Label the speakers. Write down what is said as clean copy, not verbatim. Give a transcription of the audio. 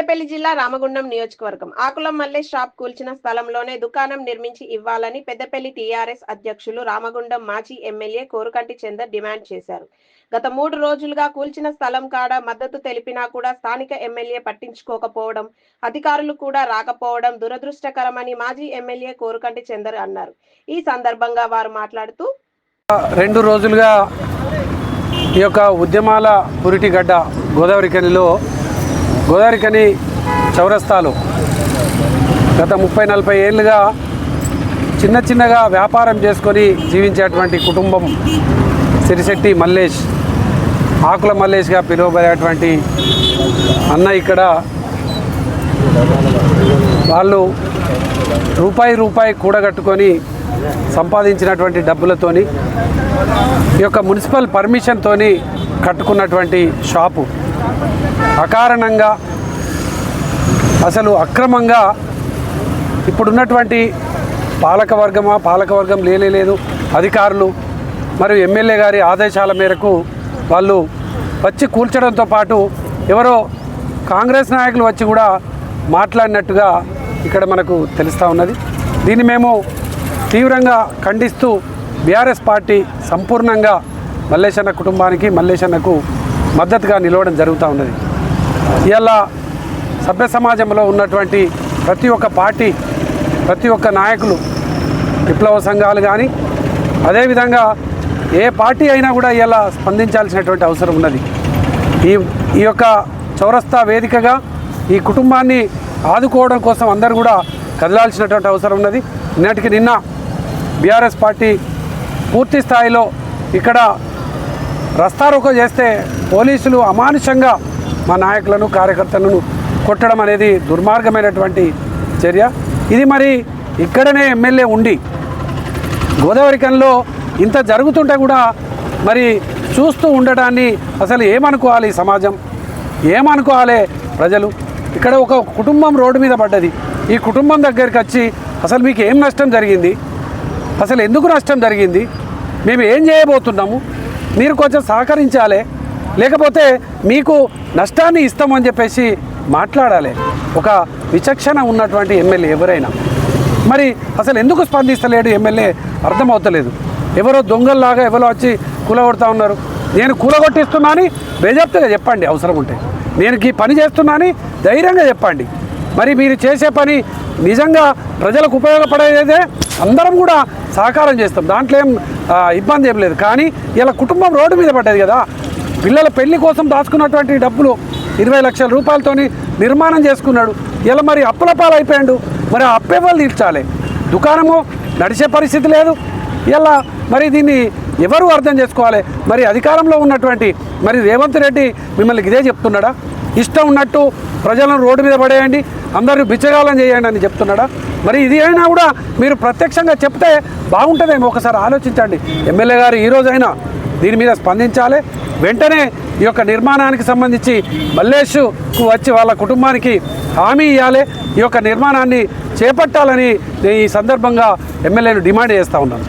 Speaker 1: పెద్దపల్లి జిల్లా రామగుండం నియోజకవర్గం ఆకుల మల్లేష్ షాప్ కూల్చిన స్థలంలోనే దుకాణం నిర్మించి ఇవ్వాలని పెద్దపల్లి టీఆర్ఎస్ అధ్యక్షులు రామగుండం మాజీ ఎమ్మెల్యే కోరుకంటి చందర్ డిమాండ్ చేశారు. గత 3 రోజులుగా కూల్చిన స్థలం కాడ మద్దతు తెలిపినా కూడా స్థానిక ఎమ్మెల్యే పట్టించుకోకపోవడం, అధికారులు కూడా రాకపోవడం దురదృష్టకరమని మాజీ ఎమ్మెల్యే కోరుకంటి చందర్ అన్నారు. ఈ సందర్భంగా వారు మాట్లాడుతూ
Speaker 2: 2 రోజులుగా ఈ యొక్క ఉద్యమాల పురిటిగడ్డ గోదావరికని చౌరస్తాలో గత 30-40 ఏళ్ళుగా చిన్నగా వ్యాపారం చేసుకొని జీవించేటువంటి కుటుంబం సిరిశెట్టి మల్లేష్, ఆకుల మల్లేష్గా పిలువబడేటువంటి అన్న ఇక్కడ వాళ్ళు రూపాయి కూడగట్టుకొని సంపాదించినటువంటి డబ్బులతోని ఈ యొక్క మున్సిపల్ పర్మిషన్తోని కట్టుకున్నటువంటి షాపు అకారణంగా అసలు అక్రమంగా ఇప్పుడున్నటువంటి పాలకవర్గం లేదు అధికారులు మరియు ఎమ్మెల్యే గారి ఆదేశాల మేరకు వాళ్ళు వచ్చి కూల్చడంతో పాటు ఎవరో కాంగ్రెస్ నాయకులు వచ్చి కూడా మాట్లాడినట్టుగా ఇక్కడ మనకు తెలుస్తూ ఉన్నది. దీన్ని మేము తీవ్రంగా ఖండిస్తూ బీఆర్ఎస్ పార్టీ సంపూర్ణంగా మల్లేశన్న కుటుంబానికి మల్లేశన్నకు మద్దతుగా నిలవడం జరుగుతూ ఉన్నది. ఇలా సభ్య సమాజంలో ఉన్నటువంటి ప్రతి ఒక్క పార్టీ, ప్రతి ఒక్క నాయకులు, విప్లవ సంఘాలు కానీ అదేవిధంగా ఏ పార్టీ అయినా కూడా ఇలా స్పందించాల్సినటువంటి అవసరం ఉన్నది. ఈ యొక్క చౌరస్తా వేదికగా ఈ కుటుంబాన్ని ఆదుకోవడం కోసం అందరూ కూడా కదలాల్సినటువంటి అవసరం ఉన్నది. నిన్న బీఆర్ఎస్ పార్టీ పూర్తి స్థాయిలో ఇక్కడ రస్తారోకో చేస్తే పోలీసులు అమానుషంగా మా నాయకులను కార్యకర్తలను కొట్టడం అనేది దుర్మార్గమైనటువంటి చర్య. ఇది మరి ఇక్కడనే ఎమ్మెల్యే ఉండి గోదావరికన్లో ఇంత జరుగుతుంటే కూడా మరి చూస్తూ ఉండడాన్ని అసలు ఏమనుకోవాలి సమాజం, ఏమనుకోవాలి ప్రజలు? ఇక్కడ ఒక కుటుంబం రోడ్డు మీద పడ్డది. ఈ కుటుంబం దగ్గరికి వచ్చి అసలు మీకు ఏం నష్టం జరిగింది, అసలు ఎందుకు నష్టం జరిగింది, మేము ఏం చేయబోతున్నాము, మీరు కొంచెం సహకరించాలి, లేకపోతే మీకు నష్టాన్ని ఇస్తామని చెప్పేసి మాట్లాడాలి. ఒక విచక్షణ ఉన్నటువంటి ఎమ్మెల్యే ఎవరైనా మరి అసలు ఎందుకు స్పందిస్తలేడు ఎమ్మెల్యే అర్థమవుతలేదు. ఎవరో దొంగల్లాగా ఎవరో వచ్చి కూలగొడతా ఉన్నారు. నేను కూలగొట్టిస్తున్నా అని బేజాప్తుగా చెప్పండి, అవసరం ఉంటే నేను ఈ పని చేస్తున్నా అని ధైర్యంగా చెప్పండి. మరి మీరు చేసే పని నిజంగా ప్రజలకు ఉపయోగపడేదే అందరం కూడా సహకారం చేస్తాం, దాంట్లో ఏం ఇబ్బంది ఏం లేదు. కానీ ఇలా కుటుంబం రోడ్డు మీద పడ్డది కదా, పిల్లల పెళ్లి కోసం దాచుకున్నటువంటి డబ్బులు 20 లక్షల రూపాయలతోని నిర్మాణం చేసుకున్నాడు. ఇలా మరి అప్పుల పాలైపోయాడు. మరి ఆ అప్పెవ్వలు తీర్చాలి, దుకాణము నడిచే పరిస్థితి లేదు. ఇలా మరి దీన్ని ఎవరు అర్థం చేసుకోవాలి? మరి అధికారంలో ఉన్నటువంటి మరి రేవంత్ రెడ్డి మిమ్మల్ని ఇదే చెప్తున్నాడా? ఇష్టం ఉన్నట్టు ప్రజలను రోడ్డు మీద పడేయండి, అందరూ బిచ్చగాలం చేయండి అని చెప్తున్నాడా? మరి ఇది అయినా కూడా మీరు ప్రత్యక్షంగా చెప్తే బాగుంటుందేమో, ఒకసారి ఆలోచించండి. ఎమ్మెల్యే గారు ఈరోజైనా దీని మీద స్పందించాలి. వెంటనే ఈ యొక్క నిర్మాణానికి సంబంధించి మల్లేష్కు వచ్చి వాళ్ళ కుటుంబానికి హామీ ఇవ్వాలి, ఈ యొక్క నిర్మాణాన్ని చేపట్టాలని ఈ సందర్భంగా ఎమ్మెల్యేను డిమాండ్ చేస్తూ ఉన్నాను.